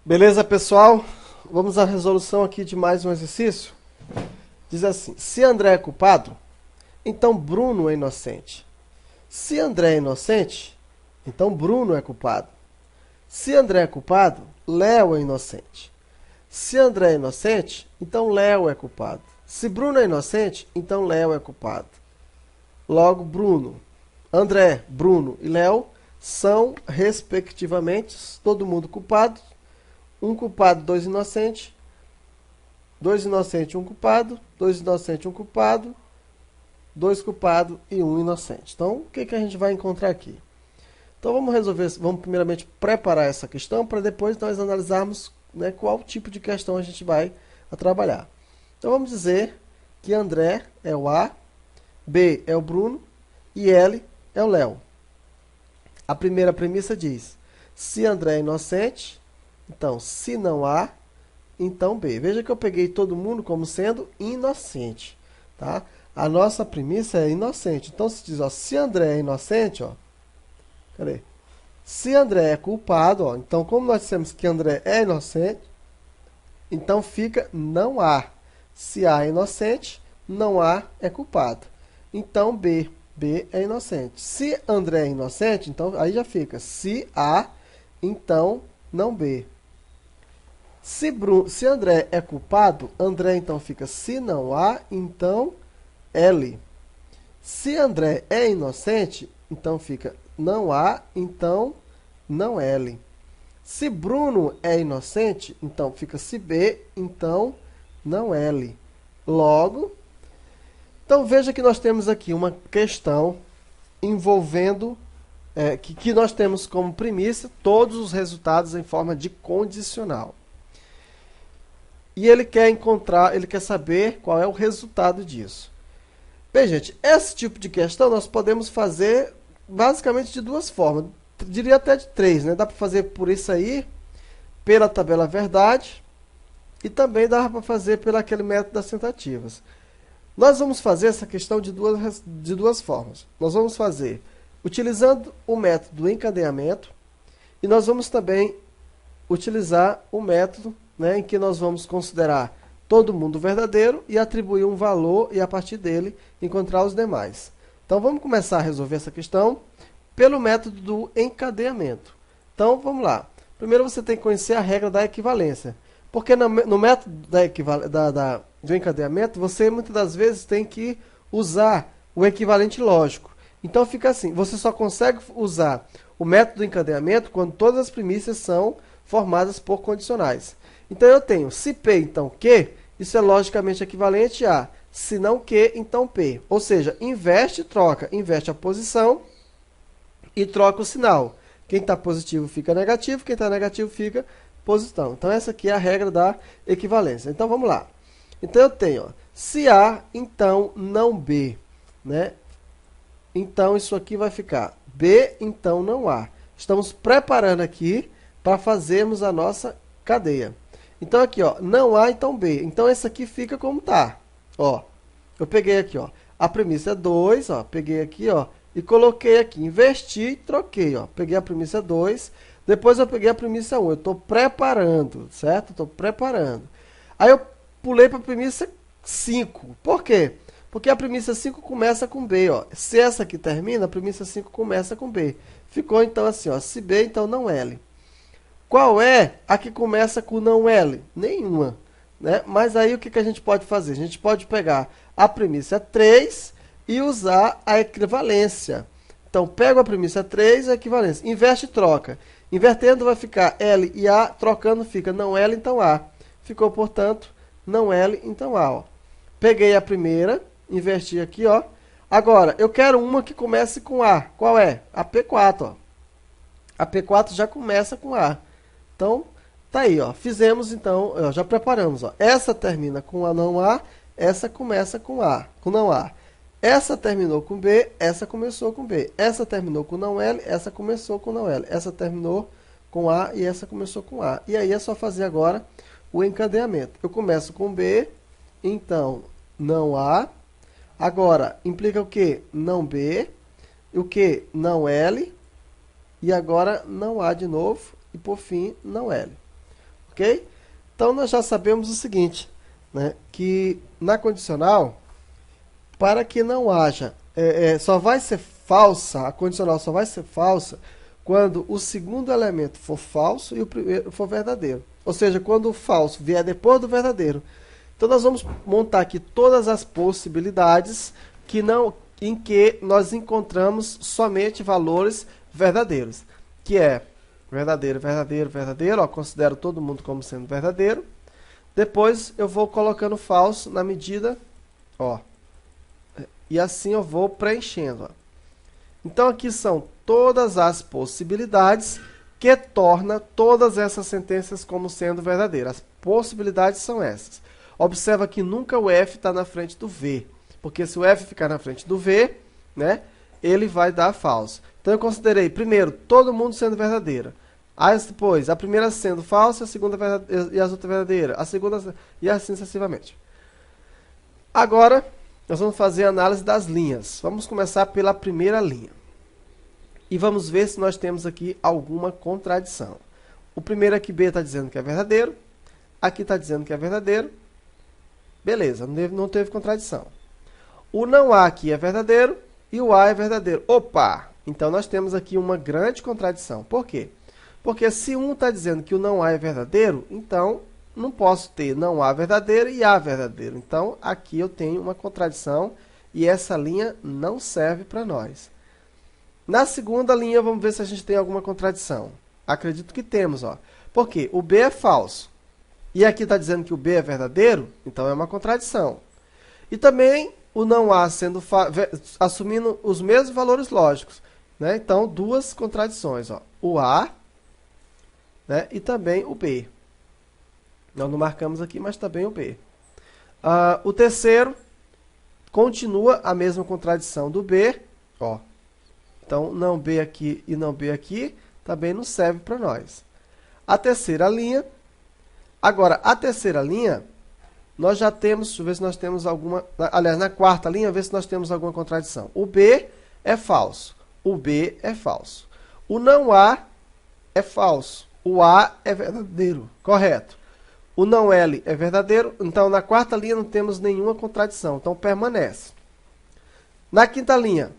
Beleza, pessoal? Vamos à resolução aqui de mais um exercício. Diz assim: se André é culpado, então Bruno é inocente. Se André é inocente, então Bruno é culpado. Se André é culpado, Léo é inocente. Se André é inocente, então Léo é culpado. Se Bruno é inocente, então Léo é culpado. Logo, André, Bruno e Léo são, respectivamente, todo mundo culpado. Um culpado, dois inocentes. Dois inocentes, um culpado. Dois inocentes, um culpado. Dois culpados e um inocente. Então, o que a gente vai encontrar aqui? Então, vamos primeiramente preparar essa questão para depois nós analisarmos, né, qual tipo de questão a gente vai trabalhar. Então, vamos dizer que André é o A, B é o Bruno e L é o Léo. A primeira premissa diz: se André é inocente, então se não A, então B. Veja que eu peguei todo mundo como sendo inocente, tá? A nossa premissa é inocente. Então, se diz, ó, se André é inocente, ó, cadê? Se André é culpado, ó, então como nós dissemos que André é inocente, então fica não há. Se A é inocente, não há é culpado. Então B é inocente. Se André é inocente, então aí já fica se A, então não B. Se André é culpado, André então fica se não há, então L. Se André é inocente, então fica não há, então não L. Se Bruno é inocente, então fica se B, então não L. Logo, então veja que nós temos aqui uma questão envolvendo, que nós temos como premissa todos os resultados em forma de condicional. E ele quer saber qual é o resultado disso. Bem, gente, esse tipo de questão nós podemos fazer basicamente de duas formas. Diria até de três, né? Dá para fazer por isso aí, pela tabela verdade, e também dá para fazer pelo aquele método das tentativas. Nós vamos fazer essa questão de duas formas. Nós vamos fazer utilizando o método do encadeamento, e nós vamos também utilizar o método, né, em que nós vamos considerar todo mundo verdadeiro e atribuir um valor e a partir dele encontrar os demais. Então vamos começar a resolver essa questão pelo método do encadeamento. Então vamos lá. Primeiro você tem que conhecer a regra da equivalência. Porque no método do encadeamento você muitas das vezes tem que usar o equivalente lógico. Então fica assim, você só consegue usar o método do encadeamento quando todas as premissas são formadas por condicionais. Então eu tenho se P, então Q, isso é logicamente equivalente a se não Q, então P. Ou seja, inverte e troca. Inverte a posição e troca o sinal. Quem está positivo fica negativo, quem está negativo fica positivo. Então essa aqui é a regra da equivalência. Então vamos lá. Então eu tenho, ó, se A, então não B, né? Então isso aqui vai ficar B, então não A. Estamos preparando aqui para fazermos a nossa cadeia. Então aqui, ó, não A, então B. Então esse aqui fica como tá. Ó, eu peguei aqui, ó, a premissa é 2, ó, peguei aqui, ó, e coloquei aqui, investi e troquei, ó. Peguei a premissa 2, depois eu peguei a premissa 1. Eu estou preparando, certo? Estou preparando. Aí eu pulei para a premissa 5. Por quê? Porque a premissa 5 começa com B, ó. Se essa aqui termina, a premissa 5 começa com B. Ficou então assim, ó, se B, então não L. Qual é a que começa com não L? Nenhuma, né? Mas aí o que a gente pode fazer? A gente pode pegar a premissa 3 e usar a equivalência. Então, pego a premissa 3 e a equivalência. Inverte e troca. Invertendo vai ficar L e A, trocando fica não L, então A. Ficou, portanto, não L, então A. Ó. Peguei a primeira, inverti aqui, ó. Agora, eu quero uma que comece com A. Qual é? A P4, ó. A P4 já começa com A. Então, tá aí, ó. Fizemos, então, ó, já preparamos, ó. Essa termina com A não A, essa começa com A, com não A. Essa terminou com B, essa começou com B. Essa terminou com não L, essa começou com não L. Essa terminou com A e essa começou com A. E aí é só fazer agora o encadeamento. Eu começo com B, então não A. Agora, implica o quê? Não B. O quê? Não L. E agora não A de novo. E por fim, não L. ok? Então, nós já sabemos o seguinte, né? Que na condicional, para que não haja, só vai ser falsa, a condicional só vai ser falsa quando o segundo elemento for falso e o primeiro for verdadeiro. Ou seja, quando o falso vier depois do verdadeiro. Então, nós vamos montar aqui todas as possibilidades em que nós encontramos somente valores verdadeiros. Que é verdadeiro, verdadeiro, verdadeiro. Ó, considero todo mundo como sendo verdadeiro. Depois, eu vou colocando falso na medida, ó. E assim eu vou preenchendo, ó. Então, aqui são todas as possibilidades que torna todas essas sentenças como sendo verdadeiras. As possibilidades são essas. Observa que nunca o F está na frente do V, porque se o F ficar na frente do V, né, ele vai dar falso. Então, eu considerei, primeiro, todo mundo sendo verdadeira. Aí, depois, a primeira sendo falsa, a segunda verdadeira, e as outras verdadeiras. A segunda, e assim sucessivamente. Agora, nós vamos fazer a análise das linhas. Vamos começar pela primeira linha. E vamos ver se nós temos aqui alguma contradição. O primeiro aqui, B, está dizendo que é verdadeiro. Aqui está dizendo que é verdadeiro. Beleza, não teve contradição. O não A aqui é verdadeiro e o A é verdadeiro. Opa! Então, nós temos aqui uma grande contradição. Por quê? Porque se um está dizendo que o não A é verdadeiro, então não posso ter não A verdadeiro e A verdadeiro. Então, aqui eu tenho uma contradição e essa linha não serve para nós. Na segunda linha, vamos ver se a gente tem alguma contradição. Acredito que temos, ó. Por quê? O B é falso. E aqui está dizendo que o B é verdadeiro, então é uma contradição. E também o não A assumindo os mesmos valores lógicos, né? Então, duas contradições, ó. O A, né? E também o B. Nós não marcamos aqui, mas também o B. O terceiro continua a mesma contradição do B. Ó. Então, não B aqui e não B aqui também não serve para nós. A terceira linha. Agora, a terceira linha, nós já temos, deixa eu ver se nós temos alguma... Aliás, na quarta linha, ver se nós temos alguma contradição. O B é falso. O B é falso. O não A é falso. O A é verdadeiro. Correto. O não L é verdadeiro. Então, na quarta linha não temos nenhuma contradição. Então, permanece. Na quinta linha,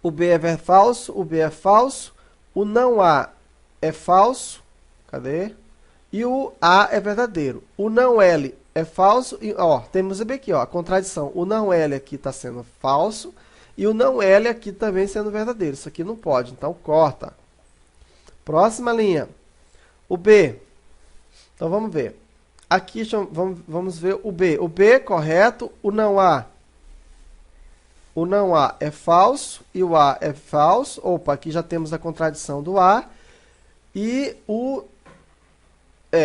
o B é falso. O B é falso. O não A é falso. Cadê? E o A é verdadeiro. O não L é falso. E, ó, temos aqui, ó, a contradição. O não L aqui está sendo falso. E o não L aqui também sendo verdadeiro. Isso aqui não pode. Então, corta. Próxima linha. O B. Então, vamos ver. Aqui, vamos ver o B. O B, correto. O não A. O não A é falso. E o A é falso. Opa, aqui já temos a contradição do A. E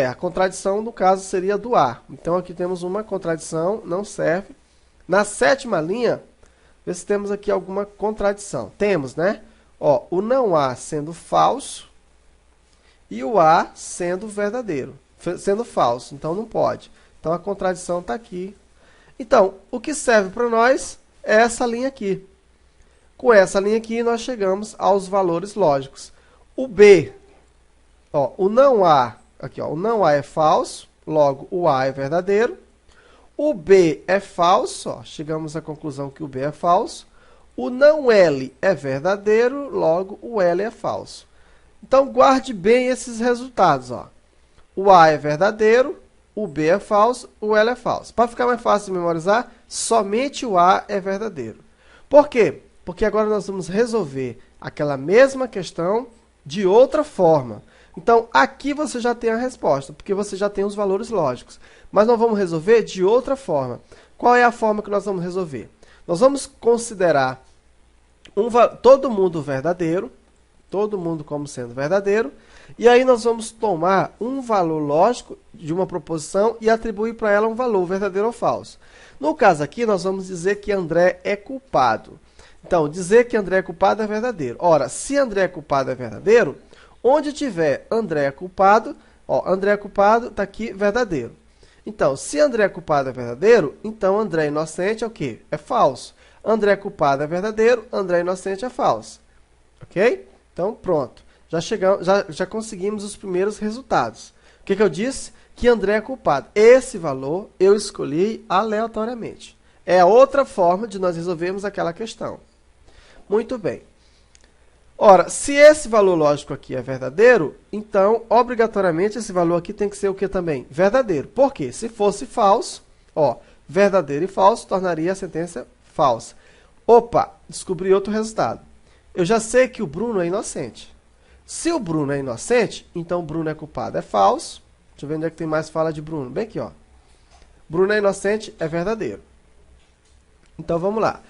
a contradição, no caso, seria do A. Então, aqui temos uma contradição. Não serve. Na sétima linha, vê se temos aqui alguma contradição. Temos, né? Ó, o não A sendo falso. E o A sendo verdadeiro. Sendo falso. Então, não pode. Então, a contradição está aqui. Então, o que serve para nós é essa linha aqui. Com essa linha aqui, nós chegamos aos valores lógicos. O B, ó, o não A, aqui, ó, o não A é falso, logo o A é verdadeiro. O B é falso, ó, chegamos à conclusão que o B é falso. O não L é verdadeiro, logo o L é falso. Então, guarde bem esses resultados, ó. O A é verdadeiro, o B é falso, o L é falso. Para ficar mais fácil de memorizar, somente o A é verdadeiro. Por quê? Porque agora nós vamos resolver aquela mesma questão de outra forma. Então, aqui você já tem a resposta, porque você já tem os valores lógicos. Mas nós vamos resolver de outra forma. Qual é a forma que nós vamos resolver? Nós vamos considerar todo mundo verdadeiro, todo mundo como sendo verdadeiro, e aí nós vamos tomar um valor lógico de uma proposição e atribuir para ela um valor verdadeiro ou falso. No caso aqui, nós vamos dizer que André é culpado. Então, dizer que André é culpado é verdadeiro. Ora, se André é culpado é verdadeiro, onde tiver André é culpado, ó, André é culpado, está aqui, verdadeiro. Então, se André é culpado é verdadeiro, então André é inocente é o quê? É falso. André é culpado é verdadeiro, André é inocente é falso. Ok? Então, pronto. Já conseguimos os primeiros resultados. que eu disse? Que André é culpado. Esse valor eu escolhi aleatoriamente. É outra forma de nós resolvermos aquela questão. Muito bem. Ora, se esse valor lógico aqui é verdadeiro, então, obrigatoriamente, esse valor aqui tem que ser o que também? Verdadeiro. Por quê? Se fosse falso, ó, verdadeiro e falso tornaria a sentença falsa. Opa, descobri outro resultado. Eu já sei que o Bruno é inocente. Se o Bruno é inocente, então o Bruno é culpado. É falso. Deixa eu ver onde é que tem mais fala de Bruno. Bem aqui, ó. Bruno é inocente, é verdadeiro. Então, vamos lá.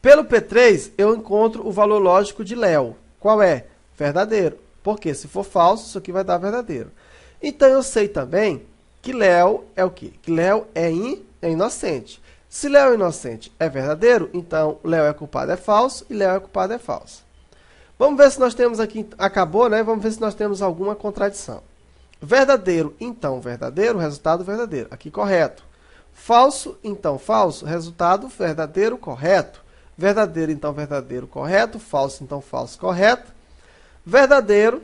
Pelo P3, eu encontro o valor lógico de Léo. Qual é? Verdadeiro. Porque se for falso, isso aqui vai dar verdadeiro. Então, eu sei também que Léo é o quê? Que Léo é inocente. Se Léo é inocente é verdadeiro, então Léo é culpado é falso e Léo é culpado é falso. Vamos ver se nós temos aqui, acabou, né? Vamos ver se nós temos alguma contradição. Verdadeiro, então verdadeiro, resultado verdadeiro. Aqui correto. Falso, então falso, resultado verdadeiro, correto. Verdadeiro, então verdadeiro, correto. Falso, então falso, correto. Verdadeiro,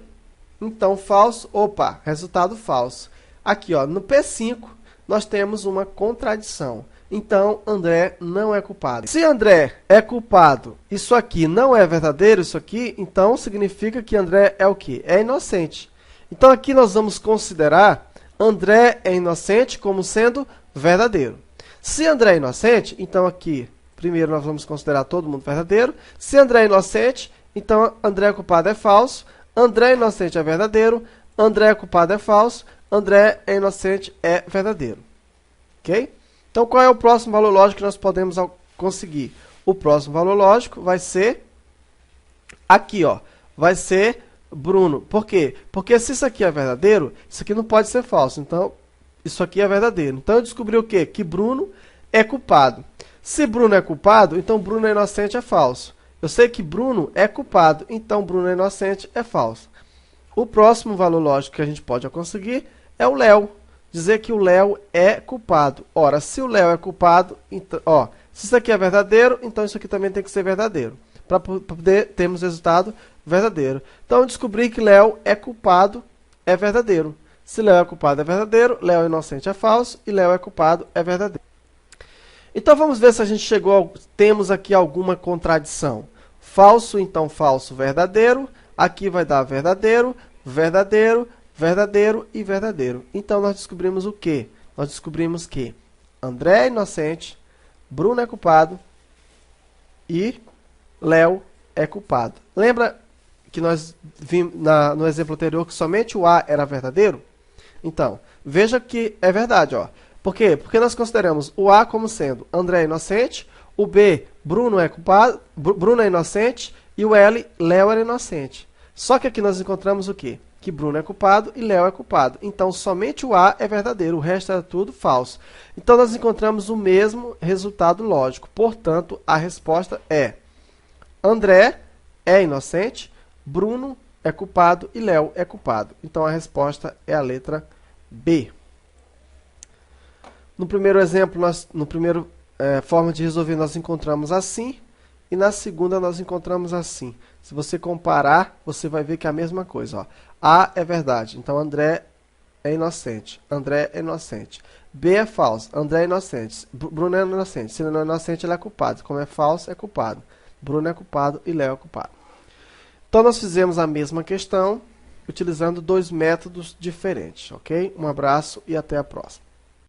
então falso, opa, resultado falso. Aqui, ó, no P5, nós temos uma contradição. Então, André não é culpado. Se André é culpado, isso aqui não é verdadeiro, isso aqui, então significa que André é o quê? É inocente. Então, aqui nós vamos considerar André é inocente como sendo verdadeiro. Se André é inocente, então aqui, primeiro nós vamos considerar todo mundo verdadeiro. Se André é inocente, então André é culpado é falso. André é inocente é verdadeiro. André é culpado é falso. André é inocente é verdadeiro. Ok? Então, qual é o próximo valor lógico que nós podemos conseguir? O próximo valor lógico vai ser aqui, ó. Vai ser Bruno. Por quê? Porque se isso aqui é verdadeiro, isso aqui não pode ser falso. Então, isso aqui é verdadeiro. Então, eu descobri o quê? Que Bruno é culpado. Se Bruno é culpado, então Bruno é inocente é falso. Eu sei que Bruno é culpado, então Bruno é inocente é falso. O próximo valor lógico que a gente pode conseguir é o Léo. Dizer que o Léo é culpado. Ora, se o Léo é culpado, então, ó, se isso aqui é verdadeiro, então isso aqui também tem que ser verdadeiro. Para poder termos resultado verdadeiro. Então, eu descobri que Léo é culpado, é verdadeiro. Se Léo é culpado, é verdadeiro. Léo é inocente, é falso. E Léo é culpado, é verdadeiro. Então, vamos ver se a gente temos aqui alguma contradição. Falso, então falso, verdadeiro. Aqui vai dar verdadeiro, verdadeiro, verdadeiro e verdadeiro. Então, nós descobrimos o quê? Nós descobrimos que André é inocente, Bruno é culpado e Léo é culpado. Lembra que nós vimos no exemplo anterior que somente o A era verdadeiro? Então, veja que é verdade, ó. Por quê? Porque nós consideramos o A como sendo André é inocente, o B, Bruno é culpado, Bruno é inocente e o L, Léo era inocente. Só que aqui nós encontramos o quê? Que Bruno é culpado e Léo é culpado. Então, somente o A é verdadeiro, o resto é tudo falso. Então, nós encontramos o mesmo resultado lógico. Portanto, a resposta é André é inocente, Bruno é culpado e Léo é culpado. Então, a resposta é a letra B. No primeiro exemplo, forma de resolver, nós encontramos assim. E na segunda, nós encontramos assim. Se você comparar, você vai ver que é a mesma coisa. Ó. A é verdade, então André é inocente. André é inocente. B é falso, André é inocente. Bruno é inocente. Se ele não é inocente, ele é culpado. Como é falso, é culpado. Bruno é culpado e Léo é culpado. Então, nós fizemos a mesma questão utilizando dois métodos diferentes. Ok? Um abraço e até a próxima.